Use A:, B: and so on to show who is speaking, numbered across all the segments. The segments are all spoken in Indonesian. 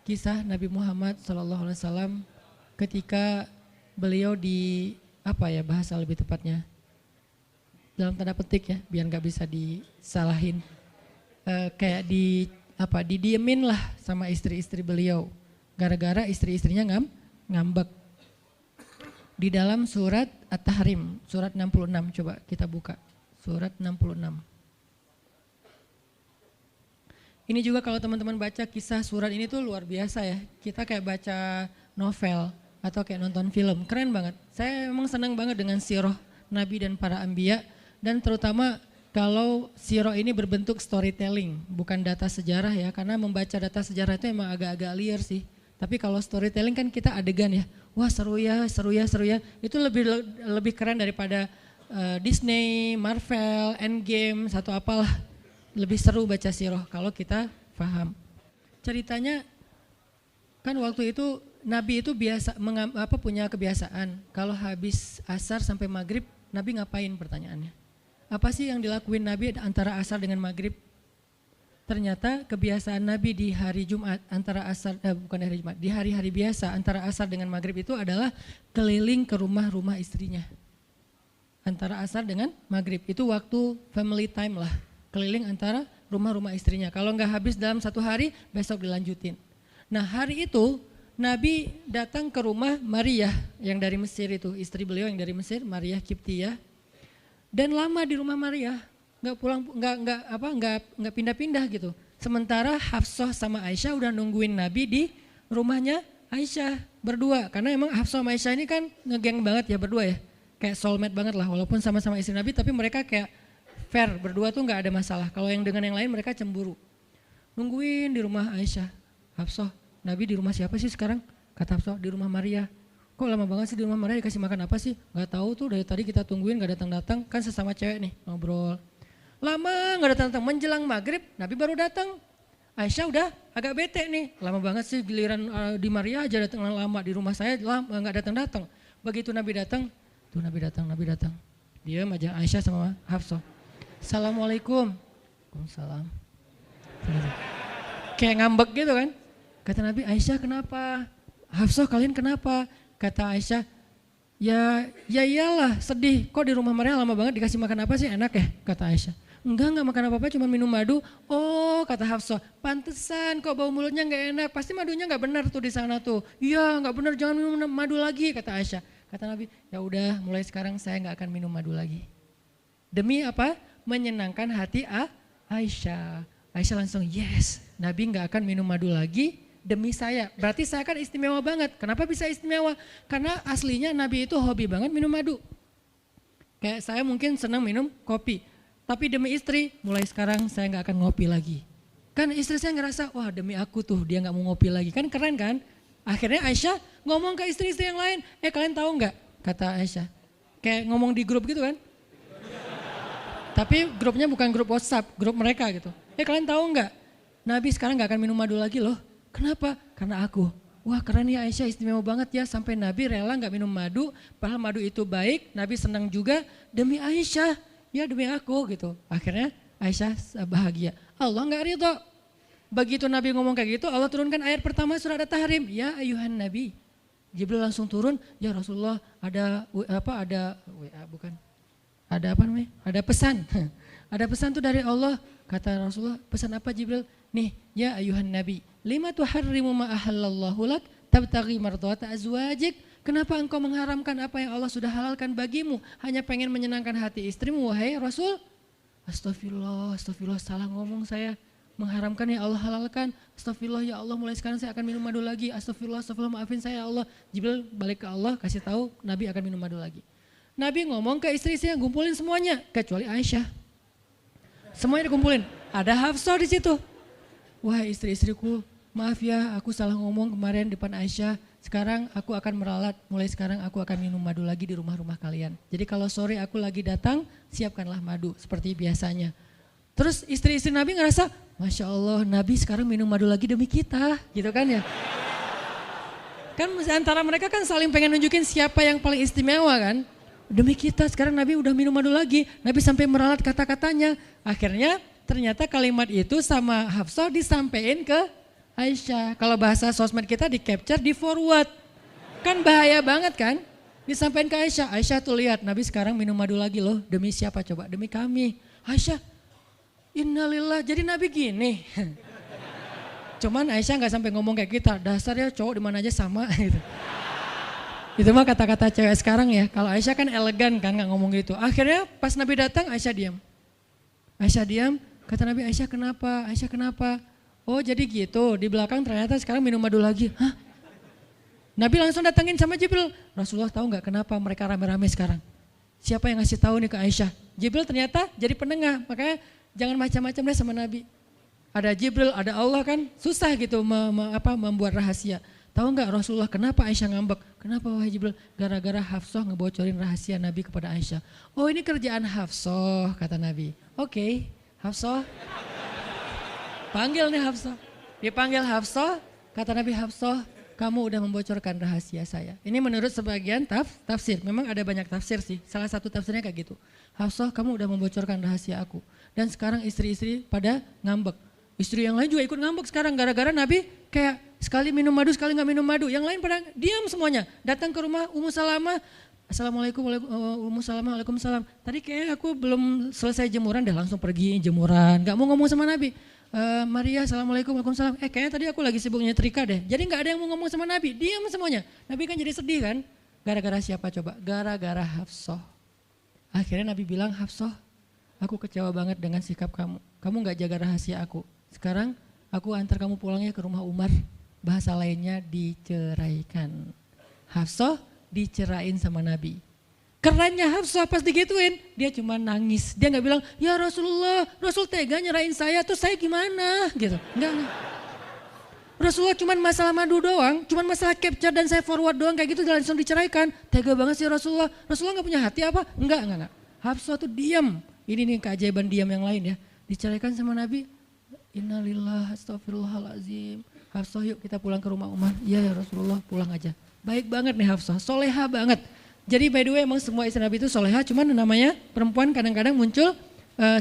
A: kisah Nabi Muhammad SAW ketika beliau bahasa lebih tepatnya dalam tanda petik ya, biar nggak bisa disalahin, kayak didiemin lah sama istri-istri beliau, gara-gara istri-istrinya ngambek. Di dalam surat At-Tahrim, surat 66, coba kita buka, surat 66. Ini juga kalau teman-teman baca kisah surat ini tuh luar biasa ya, kita kayak baca novel atau kayak nonton film, keren banget. Saya memang senang banget dengan sirah Nabi dan para anbiya, dan terutama kalau sirah ini berbentuk storytelling, bukan data sejarah ya, karena membaca data sejarah itu emang agak-agak liar sih. Tapi kalau storytelling kan kita adegan ya, wah seru ya, itu lebih keren daripada Disney, Marvel, Endgame, satu apalah. Lebih seru baca sirah kalau kita paham. Ceritanya kan waktu itu Nabi itu punya kebiasaan, kalau habis asar sampai maghrib, Nabi ngapain pertanyaannya? Apa sih yang dilakuin Nabi antara asar dengan maghrib? Ternyata kebiasaan Nabi di hari Jumat di hari-hari biasa antara asar dengan maghrib itu adalah keliling ke rumah-rumah istrinya. Antara asar dengan maghrib itu waktu family time lah, keliling antara rumah-rumah istrinya. Kalau nggak habis dalam satu hari, besok dilanjutin. Nah hari itu Nabi datang ke rumah Maria yang dari Mesir itu, istri beliau yang dari Mesir, Maria Kiptiyah, dan lama di rumah Maria. Nggak pindah-pindah gitu. Sementara Hafsah sama Aisyah udah nungguin Nabi di rumahnya Aisyah berdua. Karena emang Hafsah sama Aisyah ini kan ngegeng banget ya berdua ya. Kayak soulmate banget lah, walaupun sama-sama istri Nabi, tapi mereka kayak fair, berdua tuh nggak ada masalah. Kalau yang dengan yang lain mereka cemburu. Nungguin di rumah Aisyah. Hafsah, Nabi di rumah siapa sih sekarang? Kata Hafsah, di rumah Maria. Kok lama banget sih di rumah Maria, dikasih makan apa sih? Gak tahu tuh, dari tadi kita tungguin gak datang-datang. Kan sesama cewek nih ngobrol. Lama gak datang-datang, menjelang maghrib Nabi baru datang. Aisyah udah agak bete nih, lama banget sih giliran di Maria aja datang lama, di rumah saya lama gak datang-datang. Begitu Nabi datang, tuh Nabi datang. Diam aja Aisyah sama Hafsah. Assalamualaikum. Waalaikumsalam. Kayak ngambek gitu kan. Kata Nabi, Aisyah kenapa? Hafsah kalian kenapa? Kata Aisyah, ya iyalah sedih, kok di rumah Maria lama banget dikasih makan apa sih, enak ya? Kata Aisyah. Enggak makan apa-apa, cuma minum madu. Oh kata Hafsah, pantesan kok bau mulutnya gak enak, pasti madunya gak benar tuh di sana tuh. Iya gak benar, jangan minum madu lagi, kata Aisyah. Kata Nabi, ya udah mulai sekarang saya gak akan minum madu lagi. Demi apa? Menyenangkan hati Aisyah. Aisyah langsung yes, Nabi gak akan minum madu lagi demi saya. Berarti saya kan istimewa banget. Kenapa bisa istimewa? Karena aslinya Nabi itu hobi banget minum madu. Kayak saya mungkin senang minum kopi. Tapi demi istri, mulai sekarang saya gak akan ngopi lagi. Kan istri saya ngerasa, wah demi aku tuh dia gak mau ngopi lagi. Kan keren kan? Akhirnya Aisyah ngomong ke istri-istri yang lain. Kalian tahu gak? Kata Aisyah. Kayak ngomong di grup gitu kan? Tapi grupnya bukan grup WhatsApp, grup mereka gitu. Kalian tahu gak? Nabi sekarang gak akan minum madu lagi loh. Kenapa? Karena aku. Wah keren ya Aisyah, istimewa banget ya. Sampai Nabi rela gak minum madu. Padahal madu itu baik, Nabi senang juga demi Aisyah. Ya demi aku gitu. Akhirnya Aisyah bahagia. Allah gak ridho. Begitu Nabi ngomong kayak gitu, Allah turunkan ayat pertama surat At-Tahrim. Ya ayuhan Nabi. Jibril langsung turun, ya Rasulullah ada pesan. Ada pesan tuh dari Allah. Kata Rasulullah, pesan apa Jibril? Nih, ya ayuhan Nabi. Lima tuharrimu ma ahallallahu lak tabtaghi mardhata azwajik. Kenapa engkau mengharamkan apa yang Allah sudah halalkan bagimu? Hanya pengen menyenangkan hati istrimu, wahai Rasul? Astagfirullah, salah ngomong saya. Mengharamkan ya Allah halalkan. Astagfirullah ya Allah, mulai sekarang saya akan minum madu lagi. Astagfirullah, maafin saya ya Allah. Jibril balik ke Allah, kasih tahu Nabi akan minum madu lagi. Nabi ngomong ke istri-istri yang ngumpulin semuanya, kecuali Aisyah. Semuanya dikumpulin. Ada Hafsah di situ. Wah istri-istriku, maaf ya aku salah ngomong kemarin depan Aisyah. Sekarang aku akan meralat, mulai sekarang aku akan minum madu lagi di rumah-rumah kalian. Jadi kalau sore aku lagi datang, siapkanlah madu seperti biasanya. Terus istri-istri Nabi ngerasa, Masya Allah Nabi sekarang minum madu lagi demi kita, gitu kan ya. Kan antara mereka kan saling pengen nunjukin siapa yang paling istimewa kan. Demi kita sekarang Nabi udah minum madu lagi, Nabi sampai meralat kata-katanya. Akhirnya ternyata kalimat itu sama Hafsah disampaikan ke Aisyah. Kalau bahasa sosmed kita di capture, di forward. Kan bahaya banget kan? Disampaikan ke Aisyah. Aisyah tuh lihat Nabi sekarang minum madu lagi loh. Demi siapa coba? Demi kami. Aisyah, innalillah, jadi Nabi gini. Cuman Aisyah gak sampai ngomong kayak kita. Dasarnya cowok di mana aja sama gitu. Itu mah kata-kata cewek sekarang ya. Kalau Aisyah kan elegan kan gak ngomong gitu. Akhirnya pas Nabi datang Aisyah diam. Aisyah diam, kata Nabi, Aisyah kenapa? Aisyah kenapa? Oh jadi gitu, di belakang ternyata sekarang minum madu lagi. Hah? Nabi langsung datangin sama Jibril. Rasulullah tahu gak kenapa mereka rame-rame sekarang? Siapa yang ngasih tahu nih ke Aisyah? Jibril ternyata jadi penengah, makanya jangan macam-macam deh sama Nabi. Ada Jibril, ada Allah kan, susah gitu membuat rahasia. Tahu nggak Rasulullah kenapa Aisyah ngambek? Kenapa wahai Jibril? Gara-gara Hafsah ngebocorin rahasia Nabi kepada Aisyah. Oh ini kerjaan Hafsah, kata Nabi. Oke, Hafsah. Panggil nih Hafsah. Dipanggil Hafsah, kata Nabi, Hafsah, kamu udah membocorkan rahasia saya. Ini menurut sebagian tafsir. Memang ada banyak tafsir sih. Salah satu tafsirnya kayak gitu. Hafsah, kamu udah membocorkan rahasia aku. Dan sekarang istri-istri pada ngambek. Istri yang lain juga ikut ngambek sekarang gara-gara Nabi kayak sekali minum madu, sekali nggak minum madu. Yang lain pada diam semuanya. Datang ke rumah Ummu Salamah. Assalamualaikum, Ummu Salamah, waalaikumsalam. Tadi kayak aku belum selesai jemuran, dah langsung pergi jemuran. Gak mau ngomong sama Nabi. Maria, assalamualaikum, waalaikumsalam. Kayaknya tadi aku lagi sibuk nyetrika deh. Jadi gak ada yang mau ngomong sama Nabi, diam semuanya. Nabi kan jadi sedih kan. Gara-gara siapa coba? Gara-gara Hafsah. Akhirnya Nabi bilang, Hafsah, aku kecewa banget dengan sikap kamu. Kamu gak jaga rahasia aku. Sekarang aku antar kamu pulangnya ke rumah Umar. Bahasa lainnya diceraikan. Hafsah dicerain sama Nabi. Kerennya Hafsah pas digituin, dia cuma nangis. Dia gak bilang, ya Rasulullah, Rasul tega nyerain saya, terus saya gimana? Gitu. Enggak. Rasulullah cuma masalah madu doang, cuma masalah capture dan saya forward doang kayak gitu langsung diceraikan. Tega banget sih Rasulullah. Rasulullah gak punya hati apa? Enggak. Hafsah tuh diam. Ini nih keajaiban diam yang lain ya. Diceraikan sama Nabi. Innalillah, astagfirullahaladzim. Hafsah yuk kita pulang ke rumah Umar. Iya ya Rasulullah, pulang aja. Baik banget nih Hafsah, soleha banget. Jadi by the way emang semua istri Nabi itu soleha, cuman namanya perempuan kadang-kadang muncul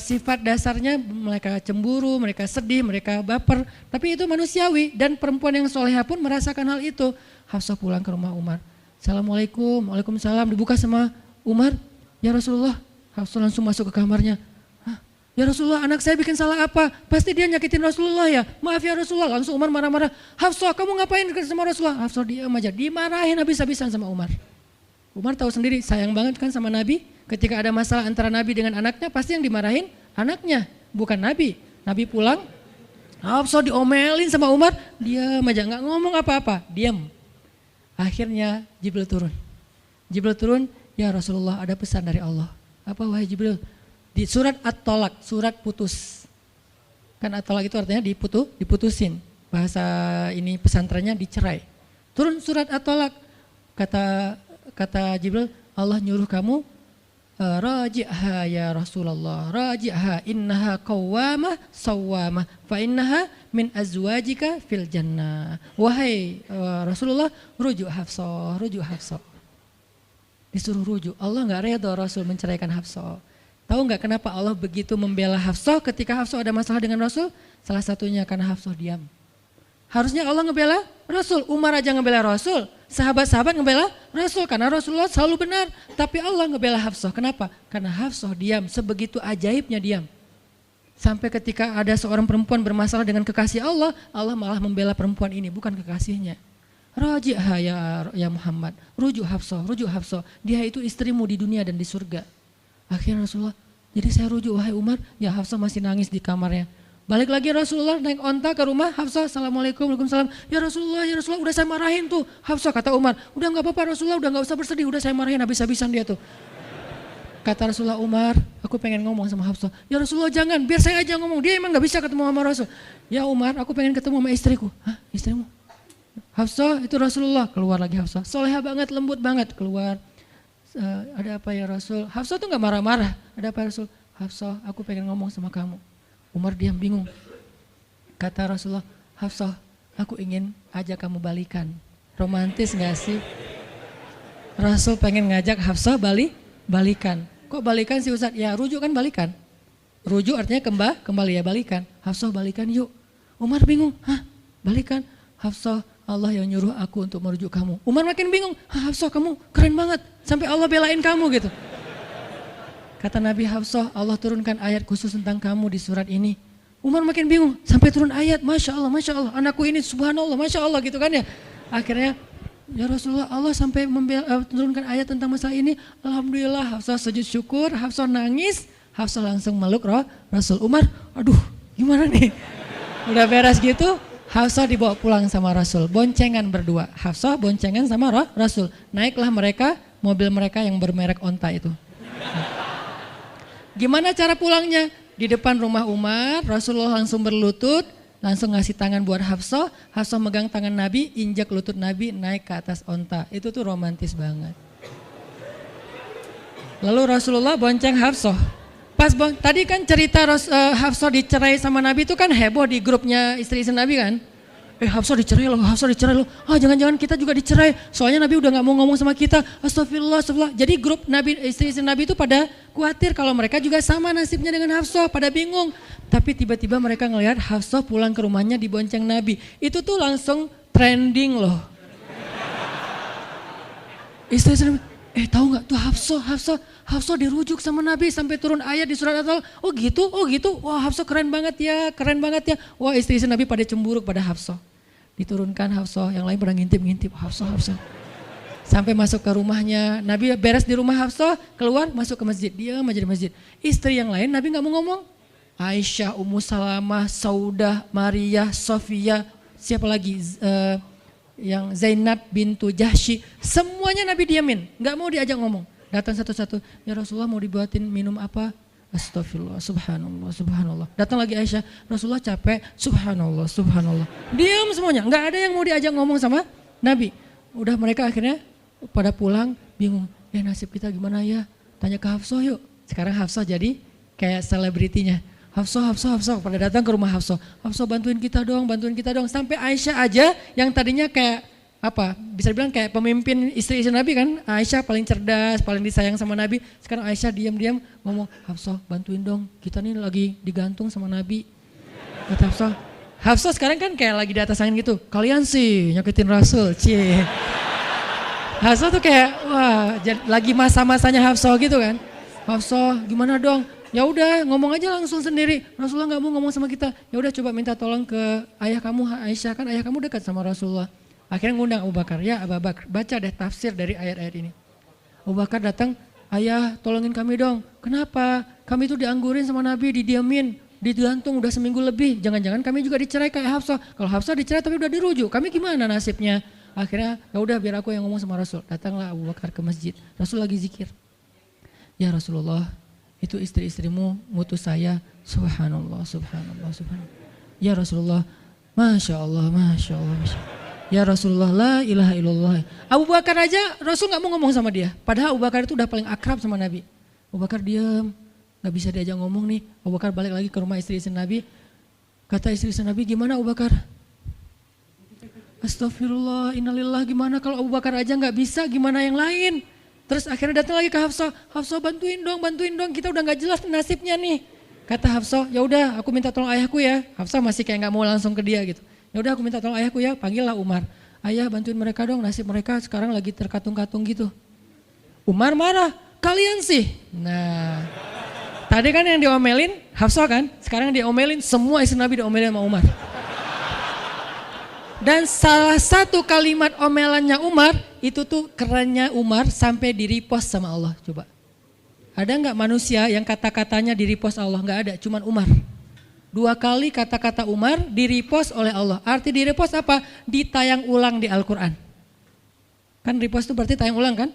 A: sifat dasarnya mereka cemburu, mereka sedih, mereka baper. Tapi itu manusiawi dan perempuan yang soleha pun merasakan hal itu. Hafsah pulang ke rumah Umar. Assalamualaikum, waalaikumsalam, dibuka sama Umar. Ya Rasulullah, Hafsah langsung masuk ke kamarnya. Ya Rasulullah, anak saya bikin salah apa? Pasti dia nyakitin Rasulullah ya. Maaf ya Rasulullah. Langsung Umar marah-marah. Hafsah, kamu ngapain sama Rasulullah? Hafsah diam aja, dimarahin habis-habisan sama Umar. Umar tahu sendiri sayang banget kan sama Nabi. Ketika ada masalah antara Nabi dengan anaknya, pasti yang dimarahin anaknya, bukan Nabi. Nabi pulang, Hafsah diomelin sama Umar, diam aja nggak ngomong apa-apa, diam. Akhirnya Jibril turun. Jibril turun, ya Rasulullah ada pesan dari Allah. Apa wahai Jibril? Di surat At-Tolak, surat putus. Kan At-Tolak itu artinya diputusin. Bahasa ini pesantrennya dicerai. Turun surat At-Tolak, kata Jibril, Allah nyuruh kamu raji'ha ya Rasulullah, raji'ha innaha qawwamah sawwamah fa innaha min azwajika fil jannah. Wahai Rasulullah, rujuk Hafsah, rujuk Hafsah. Disuruh rujuk. Allah enggak redha Rasul menceraikan Hafsah. Tahu enggak kenapa Allah begitu membela Hafsah ketika Hafsah ada masalah dengan Rasul? Salah satunya karena Hafsah diam. Harusnya Allah ngebela Rasul, Umar aja ngebela Rasul, sahabat-sahabat ngebela Rasul karena Rasulullah selalu benar. Tapi Allah ngebela Hafsah, kenapa? Karena Hafsah diam, sebegitu ajaibnya diam. Sampai ketika ada seorang perempuan bermasalah dengan kekasih Allah, Allah malah membela perempuan ini, bukan kekasihnya. Raji'ha ya Muhammad, rujuk Hafsah, dia itu istrimu di dunia dan di surga. Akhirnya Rasulullah, jadi saya rujuk wahai Umar, ya Hafsah masih nangis di kamarnya. Balik lagi Rasulullah naik onta ke rumah Hafsah, assalamualaikum, waalaikumsalam. Ya Rasulullah, udah saya marahin tuh. Hafsah kata Umar, udah gak apa-apa Rasulullah, udah gak usah bersedih, udah saya marahin habis-habisan dia tuh. Kata Rasulullah, Umar, aku pengen ngomong sama Hafsah. Ya Rasulullah jangan, biar saya aja ngomong, dia emang gak bisa ketemu sama Rasul. Ya Umar, aku pengen ketemu sama istriku. Hah, istrimu? Hafsah itu Rasulullah, keluar lagi Hafsah. Soleha banget, lembut banget, keluar. Ada apa ya Rasul? Hafsah tuh gak marah-marah. Ada apa ya Rasul? Hafsah, aku pengen ngomong sama kamu. Umar diam bingung. Kata Rasulullah, Hafsah, aku ingin ajak kamu balikan. Romantis gak sih? Rasul pengen ngajak Hafsah balikan. Kok balikan sih Ustaz? Ya rujuk kan balikan. Rujuk artinya kembali ya balikan. Hafsah balikan yuk. Umar bingung, hah? balikan. Hafsah, Allah yang nyuruh aku untuk merujuk kamu. Umar makin bingung, Hafsah kamu keren banget, sampai Allah belain kamu gitu. Kata Nabi, Hafsah, Allah turunkan ayat khusus tentang kamu di surat ini. Umar makin bingung, sampai turun ayat, Masya Allah, anakku ini subhanallah, Masya Allah gitu kan ya. Akhirnya, ya Rasulullah, Allah sampai turunkan ayat tentang masalah ini. Alhamdulillah, Hafsah sujud syukur, Hafsah nangis, Hafsah langsung meluk Rasul. Umar, aduh gimana nih? Udah beres gitu, Hafsah dibawa pulang sama Rasul, boncengan berdua. Hafsah boncengan sama Rasul. Naiklah mereka, mobil mereka yang bermerek onta itu. Gimana cara pulangnya? Di depan rumah Umar, Rasulullah langsung berlutut, langsung ngasih tangan buat Hafsah. Hafsah megang tangan Nabi, injak lutut Nabi, naik ke atas onta. Itu tuh romantis banget. Lalu Rasulullah bonceng Hafsah. Tadi kan cerita Hafsah dicerai sama Nabi itu kan heboh di grupnya istri-istri Nabi kan. Hafsah dicerai loh. Jangan-jangan kita juga dicerai. Soalnya Nabi udah gak mau ngomong sama kita. Astagfirullah. Jadi grup Nabi, istri-istri Nabi itu pada khawatir kalau mereka juga sama nasibnya dengan Hafsah. Pada bingung. Tapi tiba-tiba mereka ngelihat Hafsah pulang ke rumahnya dibonceng Nabi. Itu tuh langsung trending loh. Istri-istri Nabi, tahu nggak tuh Hafsah dirujuk sama Nabi sampai turun ayat di surat At-Talaq. Oh gitu. Wah Hafsah keren banget ya. Wah istri-istri Nabi pada cemburu pada Hafsah. Diturunkan Hafsah, yang lain pada ngintip Hafsah. Sampai masuk ke rumahnya, Nabi beres di rumah Hafsah, keluar masuk ke masjid, diam aja di masjid. Istri yang lain Nabi nggak mau ngomong. Aisyah, Ummu Salamah, Saudah, Maria, Sofia, siapa lagi? Yang Zainab bintu Jahsy, semuanya Nabi diamin, nggak mau diajak ngomong. Datang satu-satu, ya Rasulullah mau dibuatin minum apa? Astagfirullah, subhanallah. Datang lagi Aisyah, Rasulullah capek, subhanallah. Diam semuanya, nggak ada yang mau diajak ngomong sama Nabi. Udah mereka akhirnya pada pulang, bingung, nasib kita gimana ya? Tanya ke Hafsah yuk. Sekarang Hafsah jadi kayak selebritinya. Hafsah, pada datang ke rumah Hafsah. Hafsah bantuin kita dong. Sampai Aisyah aja yang tadinya kayak bisa dibilang kayak pemimpin istri-istri Nabi kan. Aisyah paling cerdas, paling disayang sama Nabi. Sekarang Aisyah diam-diam ngomong, Hafsah bantuin dong. Kita nih lagi digantung sama Nabi. Kata Hafsah sekarang kan kayak lagi di atas angin gitu. Kalian sih nyakitin Rasul, cie. Hafsah tuh kayak wah lagi masa-masanya Hafsah gitu kan. Hafsah gimana dong? Ya udah ngomong aja langsung sendiri. Rasulullah nggak mau ngomong sama kita. Ya udah coba minta tolong ke ayah kamu Aisyah, kan ayah kamu dekat sama Rasulullah. Akhirnya ngundang Abu Bakar. Ya Abu Bakar, baca deh tafsir dari ayat-ayat ini. Abu Bakar datang, ayah tolongin kami dong. Kenapa? Kami itu dianggurin sama Nabi, didiamin, digantung udah seminggu lebih. Jangan-jangan kami juga dicerai kayak Hafsah. Kalau Hafsah dicerai tapi udah dirujuk, kami gimana nasibnya? Akhirnya ya udah biar aku yang ngomong sama Rasul. Datanglah Abu Bakar ke masjid. Rasul lagi zikir. Ya Rasulullah, itu istri-istrimu ngutus saya, subhanallah. Ya Rasulullah, Masya Allah. Ya Rasulullah, la ilaha illallah. Abu Bakar aja Rasul gak mau ngomong sama dia. Padahal Abu Bakar itu udah paling akrab sama Nabi. Abu Bakar diam, gak bisa diajak ngomong nih. Abu Bakar balik lagi ke rumah istri-istri Nabi. Kata istri-istri Nabi, gimana Abu Bakar? Astagfirullah, innalillah, gimana kalau Abu Bakar aja gak bisa, gimana yang lain? Terus akhirnya datang lagi ke Hafsah, Hafsah bantuin dong, kita udah gak jelas nasibnya nih. Kata Hafsah, ya udah aku minta tolong ayahku ya. Hafsah masih kayak gak mau langsung ke dia gitu. Ya udah aku minta tolong ayahku ya, panggillah Umar. Ayah bantuin mereka dong, nasib mereka sekarang lagi terkatung-katung gitu. Umar marah, kalian sih. Nah, tadi kan yang diomelin Hafsah kan, sekarang diomelin semua istri Nabi diomelin sama Umar. Dan salah satu kalimat omelannya Umar, itu tuh kerennya Umar sampai di-repost sama Allah. Coba. Ada nggak manusia yang kata-katanya di-repost Allah? Nggak ada, cuman Umar. 2 kali kata-kata Umar di-repost oleh Allah. Arti di-repost apa? Ditayang ulang di Al-Quran. Kan repost itu berarti tayang ulang kan?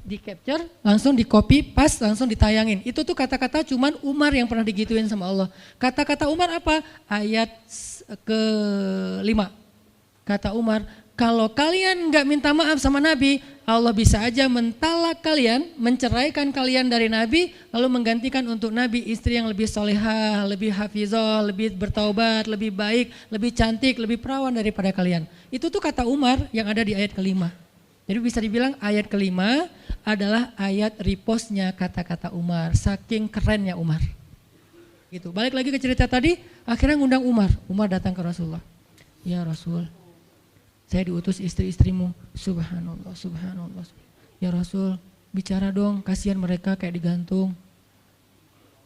A: Di-capture, langsung di-copy, paste, langsung ditayangin. Itu tuh kata-kata cuman Umar yang pernah digituin sama Allah. Kata-kata Umar apa? Ayat ke-5. Kata Umar, kalau kalian gak minta maaf sama Nabi, Allah bisa aja mentalak kalian, menceraikan kalian dari Nabi, lalu menggantikan untuk Nabi istri yang lebih solehah, lebih hafizah, lebih bertaubat, lebih baik, lebih cantik, lebih perawan daripada kalian. Itu tuh kata Umar yang ada di ayat ke-5. Jadi bisa dibilang ayat ke-5 adalah ayat repostnya kata-kata Umar, saking kerennya Umar. Gitu. Balik lagi ke cerita tadi, akhirnya ngundang Umar. Umar datang ke Rasulullah. Ya Rasul, saya diutus istri-istrimu. Subhanallah, subhanallah. Ya Rasul, bicara dong, kasihan mereka kayak digantung.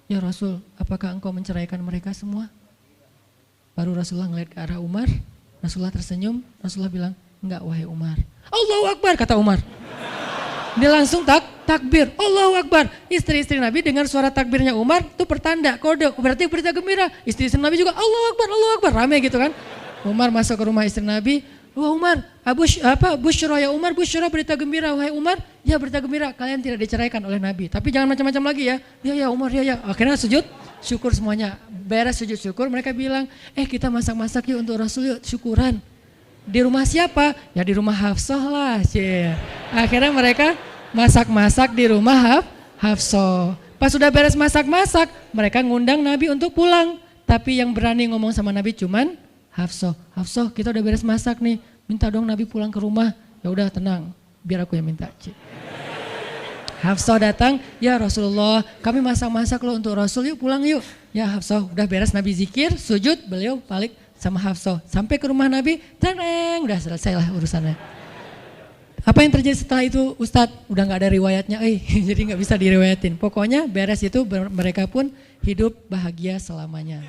A: Ya Rasul, apakah engkau menceraikan mereka semua? Baru Rasulullah ngeliat ke arah Umar, Rasulullah tersenyum, Rasulullah bilang, enggak wahai Umar. Allahu Akbar, kata Umar. Dia langsung takbir, Allahu Akbar. Istri-istri Nabi dengar suara takbirnya Umar, itu pertanda, kode, berarti berita gembira. Istri-istri Nabi juga Allahu Akbar, rame gitu kan. Umar masuk ke rumah istri Nabi, wah Umar, Busyra ya Umar, Busyra berita gembira, wahai Umar, ya berita gembira, kalian tidak diceraikan oleh Nabi. Tapi jangan macam-macam lagi ya, ya Umar, ya. Akhirnya sujud syukur semuanya, beres sujud syukur, mereka bilang, kita masak-masak yuk untuk Rasul yuk, syukuran. Di rumah siapa? Ya di rumah Hafsah lah. Akhirnya mereka masak-masak di rumah Hafsah. Pas sudah beres masak-masak, mereka ngundang Nabi untuk pulang. Tapi yang berani ngomong sama Nabi cuman Hafsah. Hafsah, kita udah beres masak nih. Minta dong Nabi pulang ke rumah. Ya udah tenang, biar aku yang minta. Hafsah datang, ya Rasulullah, kami masak-masak loh untuk Rasul, yuk pulang yuk. Ya Hafsah, udah beres Nabi zikir, sujud, beliau balik sama Hafsah. Sampai ke rumah Nabi, tenang, udah selesai lah urusannya. Apa yang terjadi setelah itu Ustadz? Udah gak ada riwayatnya, jadi gak bisa diriwayatin. Pokoknya beres itu mereka pun hidup bahagia selamanya.